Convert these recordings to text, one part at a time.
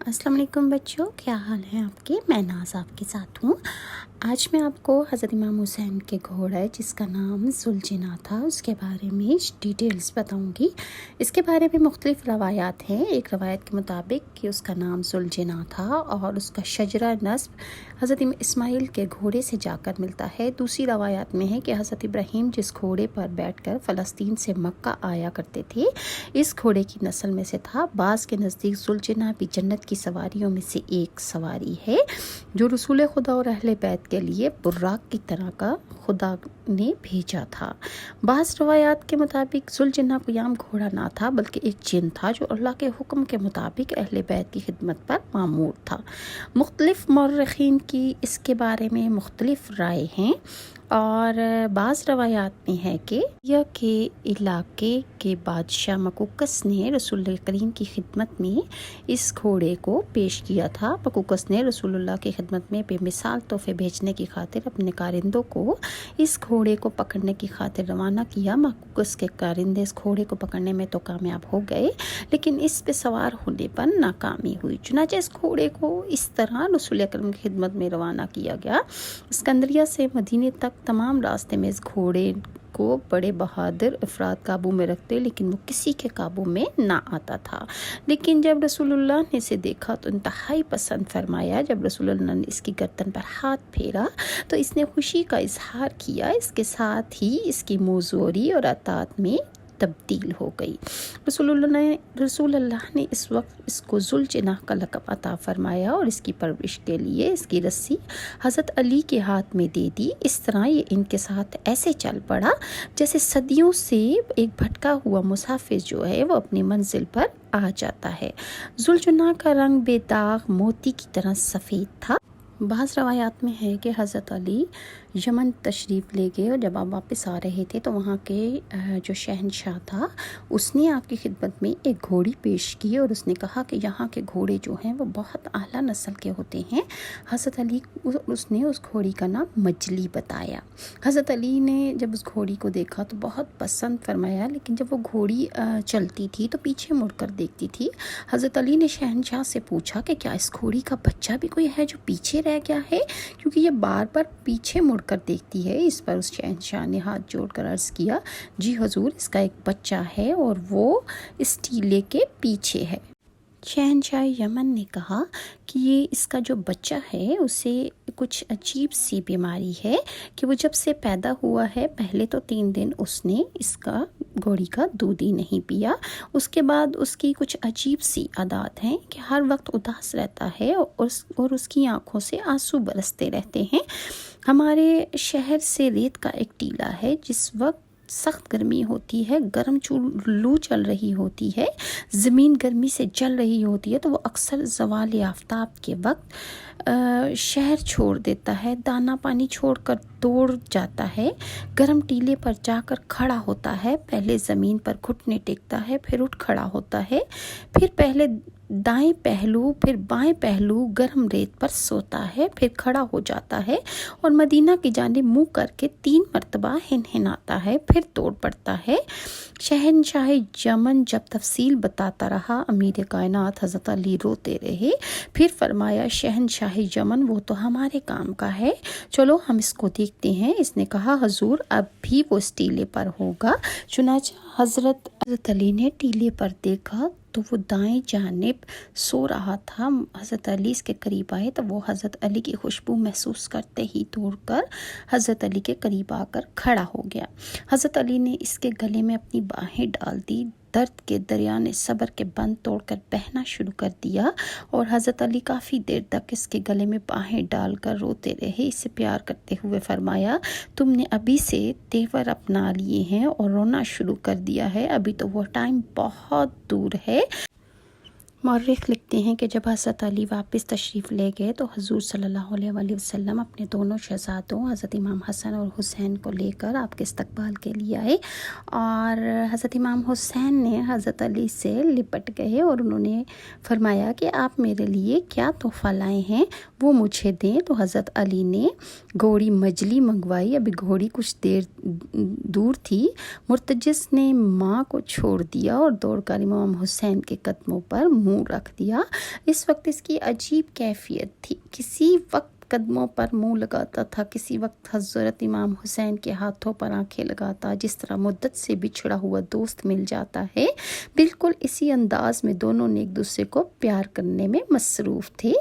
السلام علیکم بچوں، کیا حال ہے آپ کے؟ میں ناز آپ کے ساتھ ہوں۔ آج میں آپ کو حضرت امام حسین کے گھوڑے جس کا نام ذوالجناح تھا اس کے بارے میں ڈیٹیلز بتاؤں گی۔ اس کے بارے میں مختلف روایات ہیں۔ ایک روایت کے مطابق کہ اس کا نام ذوالجناح تھا اور اس کا شجرہ نسب حضرت اسماعیل کے گھوڑے سے جا کر ملتا ہے۔ دوسری روایات میں ہے کہ حضرت ابراہیم جس گھوڑے پر بیٹھ کر فلسطین سے مکہ آیا کرتے تھے اس گھوڑے کی نسل میں سے تھا۔ بعض کے نزدیک ذوالجناح بھی جنت کی سواریوں میں سے ایک سواری ہے جو رسول خدا اور اہل بیت کے لیے براق کی طرح کا خدا نے بھیجا تھا۔ بعض روایات کے مطابق ذوالجناح کوئی عام گھوڑا نہ تھا بلکہ ایک جن تھا جو اللہ کے حکم کے مطابق اہل بیت کی خدمت پر مامور تھا۔ مختلف مورخین کی اس کے بارے میں مختلف رائے ہیں اور بعض روایات میں ہے کہ یہ کے علاقے کے بادشاہ مکوکس نے رسول کریم کی خدمت میں اس گھوڑے کو پیش کیا تھا۔ مکوکس نے رسول اللہ کی خدمت میں بے مثال تحفے بھیجنے کی خاطر اپنے کارندوں کو اس گھوڑے کو پکڑنے کی خاطر روانہ کیا۔ مکوکس کے کارندے اس گھوڑے کو پکڑنے میں تو کامیاب ہو گئے لیکن اس پہ سوار ہونے پر ناکامی ہوئی، چنانچہ اس گھوڑے کو اس طرح رسول اکرم کی خدمت میں روانہ کیا گیا۔ اسکندریہ سے مدینے تک تمام راستے میں اس گھوڑے کو بڑے بہادر افراد قابو میں رکھتے لیکن وہ کسی کے قابو میں نہ آتا تھا۔ لیکن جب رسول اللہ نے اسے دیکھا تو انتہائی پسند فرمایا۔ جب رسول اللہ نے اس کی گردن پر ہاتھ پھیرا تو اس نے خوشی کا اظہار کیا، اس کے ساتھ ہی اس کی موزوری اور اطاعت میں تبدیل ہو گئی۔ رسول اللہ نے اس وقت اس کو ذوالجناح کا لقب عطا فرمایا اور اس کی پرورش کے لیے اس کی رسی حضرت علی کے ہاتھ میں دے دی۔ اس طرح یہ ان کے ساتھ ایسے چل پڑا جیسے صدیوں سے ایک بھٹکا ہوا مسافر جو ہے وہ اپنی منزل پر آ جاتا ہے۔ ذوالجناح کا رنگ بے داغ موتی کی طرح سفید تھا۔ بعض روایات میں ہے کہ حضرت علی یمن تشریف لے گئے اور جب آپ واپس آ رہے تھے تو وہاں کے جو شہنشاہ تھا اس نے آپ کی خدمت میں ایک گھوڑی پیش کی اور اس نے کہا کہ یہاں کے گھوڑے جو ہیں وہ بہت اعلیٰ نسل کے ہوتے ہیں۔ حضرت علی اس نے اس گھوڑی کا نام مجلی بتایا۔ حضرت علی نے جب اس گھوڑی کو دیکھا تو بہت پسند فرمایا، لیکن جب وہ گھوڑی چلتی تھی تو پیچھے مڑ کر دیکھتی تھی۔ حضرت علی نے شہنشاہ سے پوچھا کہ کیا اس گھوڑی کا بچہ بھی کوئی ہے جو پیچھے رہ گیا ہے، کیونکہ یہ بار بار پیچھے مڑ کر دیکھتی ہے۔ اس پر اس شہنشاہ نے ہاتھ جوڑ کر عرض کیا، جی حضور، اس کا ایک بچہ ہے اور وہ اس ٹیلے کے پیچھے ہے۔ شہنشاہ یمن نے کہا کہ یہ اس کا جو بچہ ہے اسے کچھ عجیب سی بیماری ہے کہ وہ جب سے پیدا ہوا ہے پہلے تو 3 دن اس نے اس کا گھوڑی کا دودھ ہی نہیں پیا، اس کے بعد اس کی کچھ عجیب سی عادات ہیں کہ ہر وقت اداس رہتا ہے اور اس کی آنکھوں سے آنسو برستے رہتے ہیں۔ ہمارے شہر سے ریت کا ایک ٹیلا ہے، جس وقت سخت گرمی ہوتی ہے، گرم لو چل رہی ہوتی ہے، زمین گرمی سے جل رہی ہوتی ہے تو وہ اکثر زوال آفتاب کے وقت شہر چھوڑ دیتا ہے، دانا پانی چھوڑ کر دوڑ جاتا ہے، گرم ٹیلے پر جا کر کھڑا ہوتا ہے، پہلے زمین پر گھٹنے ٹیکتا ہے، پھر اٹھ کھڑا ہوتا ہے، پھر پہلے دائیں پہلو پھر بائیں پہلو گرم ریت پر سوتا ہے، پھر کھڑا ہو جاتا ہے اور مدینہ کی جانب منہ کر کے 3 مرتبہ ہنہناتا ہے، پھر توڑ پڑتا ہے۔ شہنشاہ یمن جب تفصیل بتاتا رہا، امیر کائنات حضرت علی روتے رہے، پھر فرمایا، شہنشاہ یمن وہ تو ہمارے کام کا ہے، چلو ہم اس کو دیکھتے ہیں۔ اس نے کہا، حضور اب بھی وہ اس ٹیلے پر ہوگا۔ چنانچہ حضرت علی نے ٹیلے پر دیکھا تو وہ دائیں جانب سو رہا تھا۔ حضرت علی اس کے قریب آئے تو وہ حضرت علی کی خوشبو محسوس کرتے ہی دوڑ کر حضرت علی کے قریب آ کر کھڑا ہو گیا۔ حضرت علی نے اس کے گلے میں اپنی باہیں ڈال دی، درد کے دریا نے صبر کے بند توڑ کر بہنا شروع کر دیا اور حضرت علی کافی دیر تک اس کے گلے میں باہیں ڈال کر روتے رہے، اسے پیار کرتے ہوئے فرمایا، تم نے ابھی سے تیور اپنا لیے ہیں اور رونا شروع کر دیا ہے، ابھی تو وہ ٹائم بہت دور ہے۔ مورخ لکھتے ہیں کہ جب حضرت علی واپس تشریف لے گئے تو حضور صلی اللہ علیہ وآلہ وسلم اپنے دونوں شہزادوں حضرت امام حسن اور حسین کو لے کر آپ کے استقبال کے لیے آئے اور حضرت امام حسین نے حضرت علی سے لپٹ گئے اور انہوں نے فرمایا کہ آپ میرے لیے کیا تحفہ لائے ہیں وہ مجھے دیں۔ تو حضرت علی نے گھوڑی مجلی منگوائی، ابھی گھوڑی کچھ دیر دور تھی، مرتجس نے ماں کو چھوڑ دیا اور دوڑ کر امام حسین کے قدموں پر منہ منہ رکھ دیا۔ اس وقت اس کی عجیب کیفیت تھی، کسی وقت قدموں پر منہ لگاتا تھا، کسی وقت حضرت امام حسین کے ہاتھوں پر آنکھیں لگاتا، جس طرح مدت سے بچھڑا ہوا دوست مل جاتا ہے۔ بالکل اسی انداز میں دونوں نے ایک دوسرے کو پیار کرنے میں مصروف تھے۔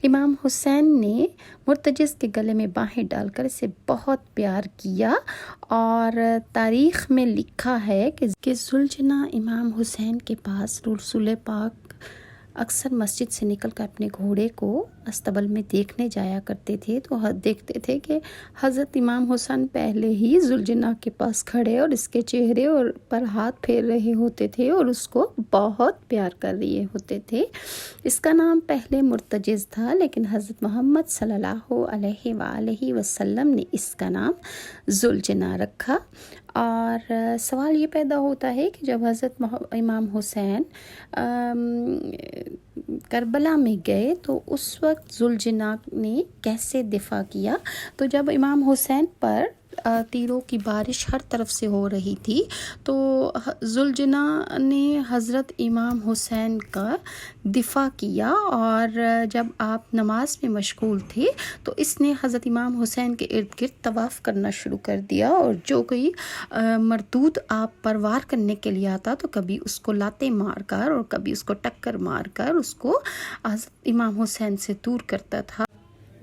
امام حسین نے مرتجز کے گلے میں باہیں ڈال کر اسے بہت پیار کیا، اور تاریخ میں لکھا ہے کہ ذوالجناح امام حسین کے پاس رسول پاک اکثر مسجد سے نکل کر اپنے گھوڑے کو استبل میں دیکھنے جایا کرتے تھے، تو دیکھتے تھے کہ حضرت امام حسین پہلے ہی ذوالجناح کے پاس کھڑے اور اس کے چہرے پر ہاتھ پھیر رہے ہوتے تھے اور اس کو بہت پیار کر رہے ہوتے تھے۔ اس کا نام پہلے مرتجز تھا، لیکن حضرت محمد صلی اللہ علیہ وآلہ وسلم نے اس کا نام ذوالجناح رکھا۔ اور سوال یہ پیدا ہوتا ہے کہ جب حضرت امام حسین کربلا میں گئے تو اس وقت ذوالجناح نے کیسے دفاع کیا؟ تو جب امام حسین پر تیروں کی بارش ہر طرف سے ہو رہی تھی تو ذوالجناح نے حضرت امام حسین کا دفاع کیا، اور جب آپ نماز میں مشغول تھے تو اس نے حضرت امام حسین کے ارد گرد طواف کرنا شروع کر دیا، اور جو کوئی مردود آپ پر وار کرنے کے لیے آتا تو کبھی اس کو لاتیں مار کر اور کبھی اس کو ٹکر مار کر اس کو حضرت امام حسین سے دور کرتا تھا۔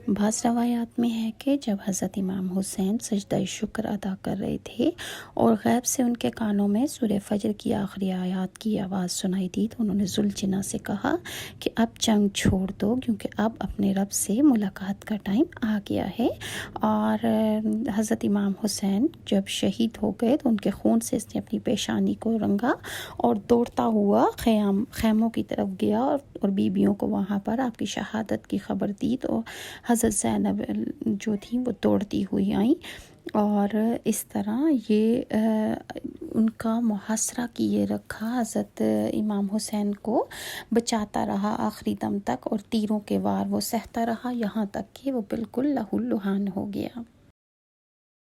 بعض روایات میں ہے کہ جب حضرت امام حسین سجدہ شکر ادا کر رہے تھے اور غیب سے ان کے کانوں میں سورہ فجر کی آخری آیات کی آواز سنائی دی، تو انہوں نے ذوالجناح سے کہا کہ اب جنگ چھوڑ دو، کیونکہ اب اپنے رب سے ملاقات کا ٹائم آ گیا ہے۔ اور حضرت امام حسین جب شہید ہو گئے تو ان کے خون سے اس نے اپنی پیشانی کو رنگا اور دوڑتا ہوا خیموں کی طرف گیا اور بیویوں کو وہاں پر آپ کی شہادت کی خبر دی، تو حضرت زینب جو تھیں وہ دوڑتی ہوئی آئیں، اور اس طرح یہ ان کا محاصرہ کیے رکھا، حضرت امام حسین کو بچاتا رہا آخری دم تک، اور تیروں کے وار وہ سہتا رہا یہاں تک کہ وہ بالکل لہو لہان ہو گیا۔